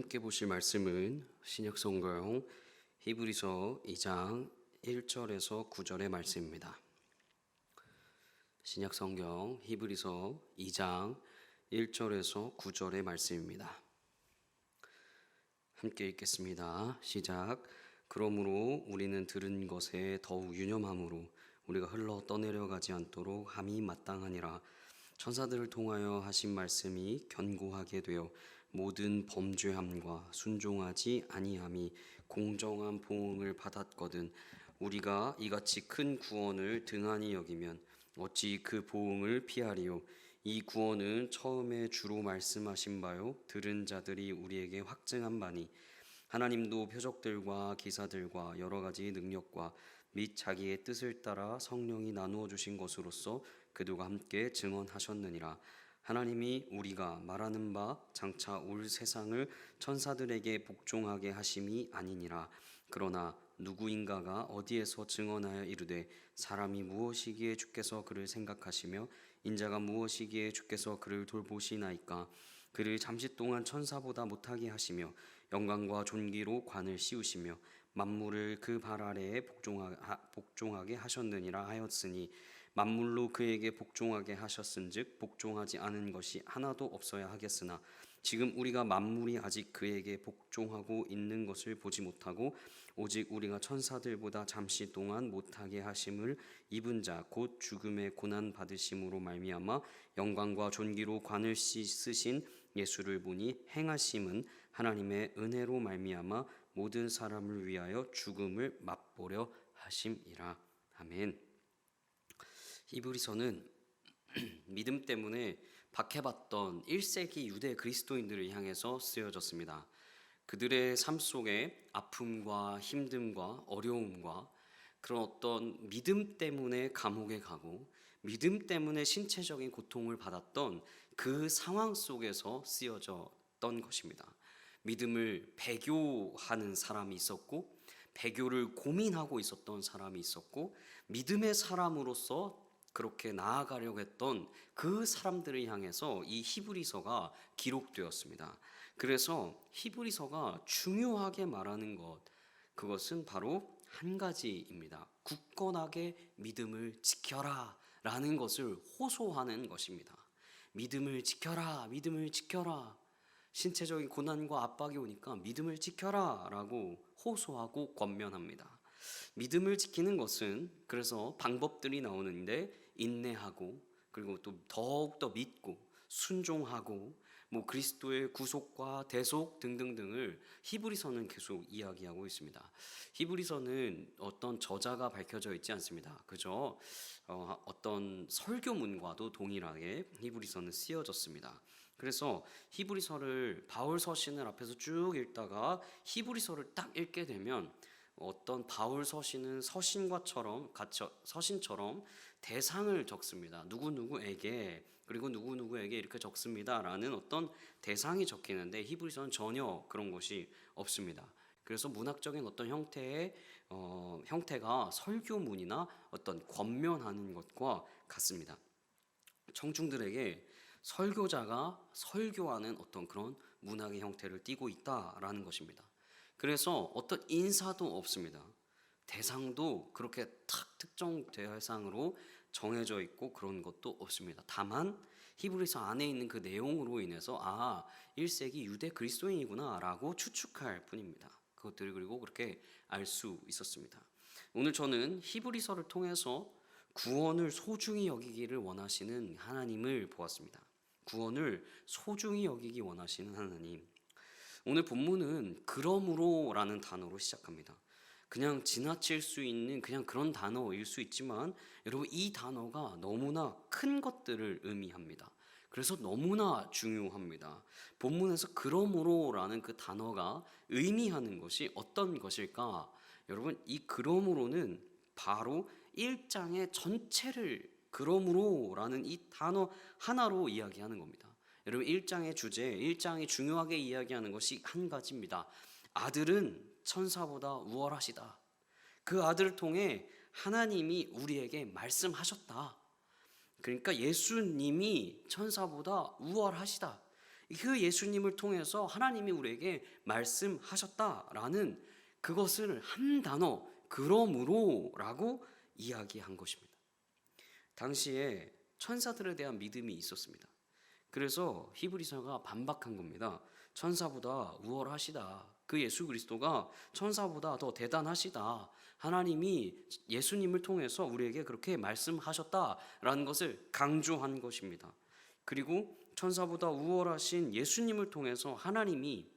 함께 보실 말씀은 신약성경 히브리서 2장 1절에서 9절의 말씀입니다. 신약성경 히브리서 2장 1절에서 9절의 말씀입니다. 함께 읽겠습니다. 시작. 그러므로 우리는 들은 것에 더욱 유념함으로 우리가 흘러 떠내려가지 않도록 함이 마땅하니라. 천사들을 통하여 하신 말씀이 견고하게 되어 모든 범죄함과 순종하지 아니함이 공정한 보응을 받았거든. 우리가 이같이 큰 구원을 등한히 여기면 어찌 그 보응을 피하리요. 이 구원은 처음에 주로 말씀하신 바요 들은 자들이 우리에게 확증한 바니 하나님도 표적들과 기사들과 여러 가지 능력과 및 자기의 뜻을 따라 성령이 나누어 주신 것으로서 그들과 함께 증언하셨느니라. 하나님이 우리가 말하는 바 장차 올 세상을 천사들에게 복종하게 하심이 아니니라. 그러나 누구인가가 어디에서 증언하여 이르되 사람이 무엇이기에 주께서 그를 생각하시며 인자가 무엇이기에 주께서 그를 돌보시나이까. 그를 잠시 동안 천사보다 못하게 하시며 영광과 존귀로 관을 씌우시며 만물을 그 발 아래에 복종하게 하셨느니라 하였으니 만물로 그에게 복종하게 하셨은즉 복종하지 않은 것이 하나도 없어야 하겠으나 지금 우리가 만물이 아직 그에게 복종하고 있는 것을 보지 못하고 오직 우리가 천사들보다 잠시 동안 못하게 하심을 입은 자 곧 죽음의 고난 받으심으로 말미암아 영광과 존귀로 관을 쓰신 예수를 보니 행하심은 하나님의 은혜로 말미암아 모든 사람을 위하여 죽음을 맛보려 하심이라. 아멘. 히브리서는 믿음 때문에 박해받던 1세기 유대 그리스도인들을 향해서 쓰여졌습니다. 그들의 삶 속에 아픔과 힘듦과 어려움과 그런 어떤 믿음 때문에 감옥에 가고 믿음 때문에 신체적인 고통을 받았던 그 상황 속에서 쓰여졌던 것입니다. 믿음을 배교하는 사람이 있었고 배교를 고민하고 있었던 사람이 있었고 믿음의 사람으로서 그렇게 나아가려고 했던 그 사람들을 향해서 이 히브리서가 기록되었습니다. 그래서 히브리서가 중요하게 말하는 것, 그것은 바로 한 가지입니다. 굳건하게 믿음을 지켜라 라는 것을 호소하는 것입니다. 믿음을 지켜라, 믿음을 지켜라. 신체적인 고난과 압박이 오니까 믿음을 지켜라 라고 호소하고 권면합니다. 믿음을 지키는 것은 그래서 방법들이 나오는데 인내하고 그리고 또 더욱더 믿고 순종하고 그리스도의 구속과 대속 등등등을 히브리서는 계속 이야기하고 있습니다. 히브리서는 어떤 저자가 밝혀져 있지 않습니다. 그저 어떤 설교문과도 동일하게 히브리서는 쓰여졌습니다. 그래서 히브리서를 바울 서신을 앞에서 쭉 읽다가 히브리서를 딱 읽게 되면 어떤 바울 서신은 서신처럼 대상을 적습니다. 누구누구에게 그리고 누구누구에게 이렇게 적습니다라는 어떤 대상이 적히는데 히브리서는 전혀 그런 것이 없습니다. 그래서 문학적인 어떤 형태가 설교문이나 어떤 권면하는 것과 같습니다. 청중들에게 설교자가 설교하는 어떤 그런 문학의 형태를 띠고 있다라는 것입니다. 그래서 어떤 인사도 없습니다. 대상도 그렇게 특정 대상으로 정해져 있고 그런 것도 없습니다. 다만 히브리서 안에 있는 그 내용으로 인해서 1세기 유대 그리스도인이구나 라고 추측할 뿐입니다. 그것들을 그리고 그렇게 알 수 있었습니다. 오늘 저는 히브리서를 통해서 구원을 소중히 여기기를 원하시는 하나님을 보았습니다. 구원을 소중히 여기기 원하시는 하나님. 오늘 본문은 그러므로라는 단어로 시작합니다. 그냥 지나칠 수 있는 그냥 그런 단어일 수 있지만 여러분 이 단어가 너무나 큰 것들을 의미합니다. 그래서 너무나 중요합니다. 본문에서 그러므로라는 그 단어가 의미하는 것이 어떤 것일까? 여러분 이 그러므로는 바로 1장의 전체를 그러므로라는 이 단어 하나로 이야기하는 겁니다. 여러분 1장의 주제, 1장이 중요하게 이야기하는 것이 한 가지입니다. 아들은 천사보다 우월하시다. 그 아들을 통해 하나님이 우리에게 말씀하셨다. 그러니까 예수님이 천사보다 우월하시다. 그 예수님을 통해서 하나님이 우리에게 말씀하셨다라는 그것을 한 단어 그러므로라고 이야기한 것입니다. 당시에 천사들에 대한 믿음이 있었습니다. 그래서 히브리서가 반박한 겁니다. 천사보다 우월하시다. 그 예수 그리스도가 천사보다 더 대단하시다. 하나님이 예수님을 통해서 우리에게 그렇게 말씀하셨다라는 것을 강조한 것입니다. 그리고 천사보다 우월하신 예수님을 통해서 하나님이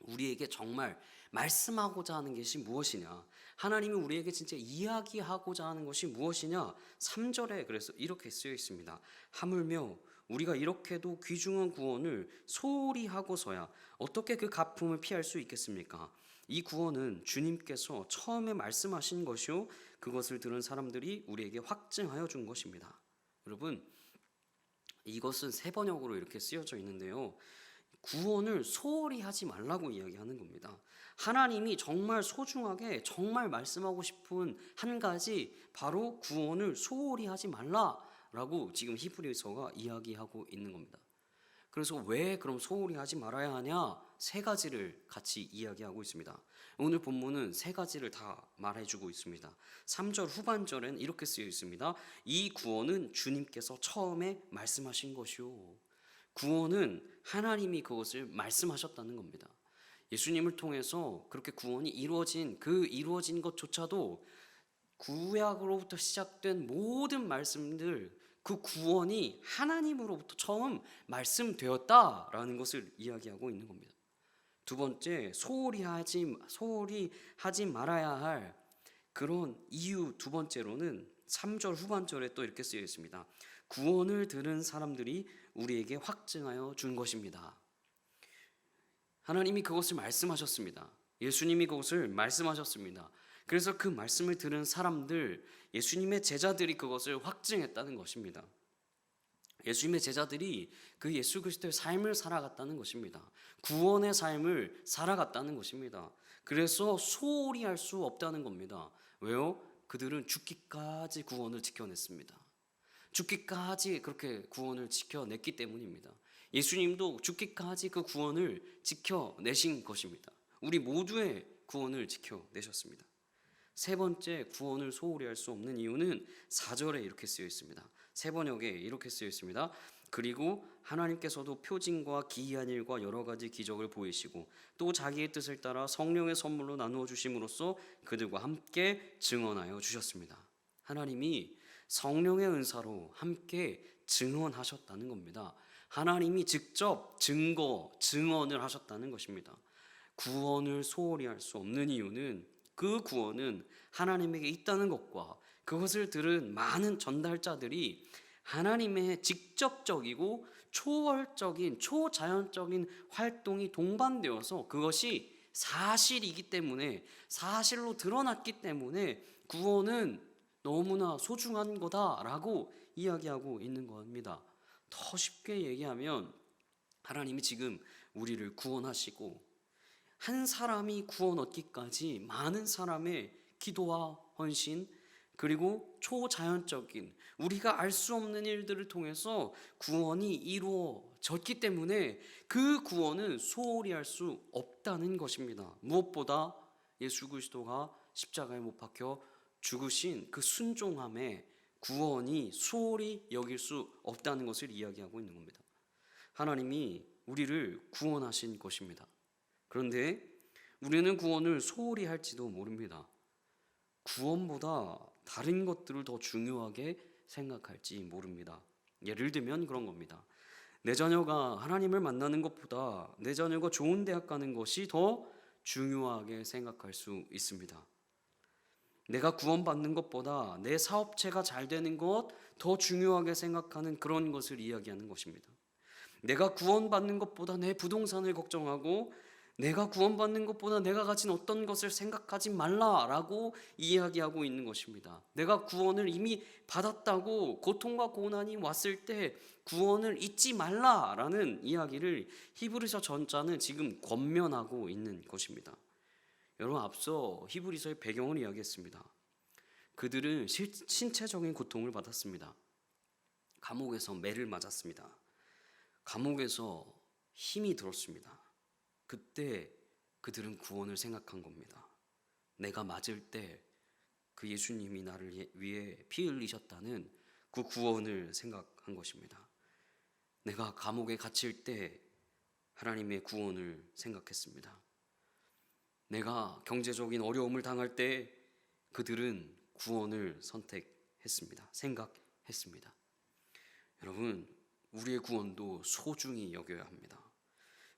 우리에게 정말 말씀하고자 하는 것이 무엇이냐, 하나님이 우리에게 진짜 이야기하고자 하는 것이 무엇이냐, 3절에 그래서 이렇게 쓰여 있습니다. 하물며 우리가 이렇게도 귀중한 구원을 소홀히 하고서야 어떻게 그 가품을 피할 수 있겠습니까? 이 구원은 주님께서 처음에 말씀하신 것이요 그것을 들은 사람들이 우리에게 확증하여 준 것입니다. 여러분, 이것은 세 번역으로 이렇게 쓰여져 있는데요, 구원을 소홀히 하지 말라고 이야기하는 겁니다. 하나님이 정말 소중하게 정말 말씀하고 싶은 한 가지, 바로 구원을 소홀히 하지 말라라고 지금 히브리서가 이야기하고 있는 겁니다. 그래서 왜 그럼 소홀히 하지 말아야 하냐? 세 가지를 같이 이야기하고 있습니다. 오늘 본문은 세 가지를 다 말해주고 있습니다. 3절 후반절엔 이렇게 쓰여 있습니다. 이 구원은 주님께서 처음에 말씀하신 것이요. 구원은 하나님이 그것을 말씀하셨다는 겁니다. 예수님을 통해서 그렇게 구원이 이루어진 그 이루어진 것조차도 구약으로부터 시작된 모든 말씀들, 그 구원이 하나님으로부터 처음 말씀되었다라는 것을 이야기하고 있는 겁니다. 두 번째, 소홀히 하지 말아야 할 그런 이유 두 번째로는 3절 후반절에 또 이렇게 쓰여 있습니다. 구원을 들은 사람들이 우리에게 확증하여 준 것입니다. 하나님이 그것을 말씀하셨습니다. 예수님이 그것을 말씀하셨습니다. 그래서 그 말씀을 들은 사람들, 예수님의 제자들이 그것을 확증했다는 것입니다. 예수님의 제자들이 그 예수 그리스도의 삶을 살아갔다는 것입니다. 구원의 삶을 살아갔다는 것입니다. 그래서 소홀히 할 수 없다는 겁니다. 왜요? 그들은 죽기까지 구원을 지켜냈습니다. 죽기까지 그렇게 구원을 지켜냈기 때문입니다. 예수님도 죽기까지 그 구원을 지켜내신 것입니다. 우리 모두의 구원을 지켜내셨습니다. 세 번째, 구원을 소홀히 할 수 없는 이유는 4절에 이렇게 쓰여 있습니다. 세 번역에 이렇게 쓰여 있습니다. 그리고 하나님께서도 표징과 기이한 일과 여러 가지 기적을 보이시고 또 자기의 뜻을 따라 성령의 선물로 나누어 주심으로써 그들과 함께 증언하여 주셨습니다. 하나님이 성령의 은사로 함께 증언하셨다는 겁니다. 하나님이 직접 증언을 하셨다는 것입니다. 구원을 소홀히 할 수 없는 이유는 그 구원은 하나님에게 있다는 것과 그것을 들은 많은 전달자들이 하나님의 직접적이고 초월적인 초자연적인 활동이 동반되어서 그것이 사실이기 때문에, 사실로 드러났기 때문에 구원은 너무나 소중한 거다라고 이야기하고 있는 겁니다. 더 쉽게 얘기하면 하나님이 지금 우리를 구원하시고 한 사람이 구원 얻기까지 많은 사람의 기도와 헌신, 그리고 초자연적인 우리가 알 수 없는 일들을 통해서 구원이 이루어졌기 때문에 그 구원은 소홀히 할 수 없다는 것입니다. 무엇보다 예수 그리스도가 십자가에 못 박혀 죽으신 그 순종함에 구원이 소홀히 여길 수 없다는 것을 이야기하고 있는 겁니다. 하나님이 우리를 구원하신 것입니다. 그런데 우리는 구원을 소홀히 할지도 모릅니다. 구원보다 다른 것들을 더 중요하게 생각할지 모릅니다. 예를 들면 그런 겁니다. 내 자녀가 하나님을 만나는 것보다 내 자녀가 좋은 대학 가는 것이 더 중요하게 생각할 수 있습니다. 내가 구원받는 것보다 내 사업체가 잘 되는 것 더 중요하게 생각하는 그런 것을 이야기하는 것입니다. 내가 구원받는 것보다 내 부동산을 걱정하고 내가 구원받는 것보다 내가 가진 어떤 것을 생각하지 말라라고 이야기하고 있는 것입니다. 내가 구원을 이미 받았다고 고통과 고난이 왔을 때 구원을 잊지 말라라는 이야기를 히브리서 전자는 지금 권면하고 있는 것입니다. 여러분, 앞서 히브리서의 배경을 이야기했습니다. 그들은 신체적인 고통을 받았습니다. 감옥에서 매를 맞았습니다. 감옥에서 힘이 들었습니다. 그때 그들은 구원을 생각한 겁니다. 내가 맞을 때 그 예수님이 나를 위해 피 흘리셨다는 그 구원을 생각한 것입니다. 내가 감옥에 갇힐 때 하나님의 구원을 생각했습니다. 내가 경제적인 어려움을 당할 때 그들은 구원을 선택했습니다. 생각했습니다. 여러분, 우리의 구원도 소중히 여겨야 합니다.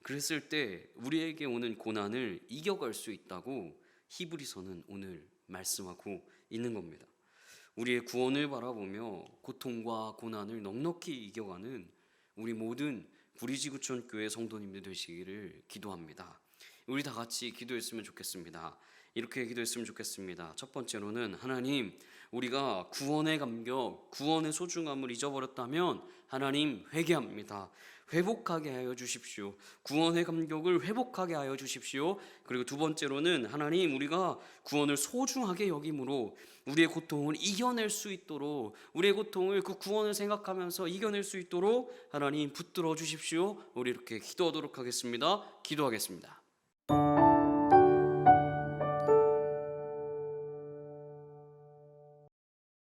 그랬을 때 우리에게 오는 고난을 이겨갈 수 있다고 히브리서는 오늘 말씀하고 있는 겁니다. 우리의 구원을 바라보며 고통과 고난을 넉넉히 이겨가는 우리 모든 구리지구촌 교회 성도님들 되시기를 기도합니다. 우리 다 같이 기도했으면 좋겠습니다. 이렇게 기도했으면 좋겠습니다. 첫 번째로는 하나님, 우리가 구원의 감격, 구원의 소중함을 잊어버렸다면 하나님 회개합니다. 회복하게 하여 주십시오. 구원의 감격을 회복하게 하여 주십시오. 그리고 두 번째로는 하나님, 우리가 구원을 소중하게 여김으로 우리의 고통을 이겨낼 수 있도록, 우리의 고통을 그 구원을 생각하면서 이겨낼 수 있도록 하나님 붙들어 주십시오. 우리 이렇게 기도하도록 하겠습니다. 기도하겠습니다.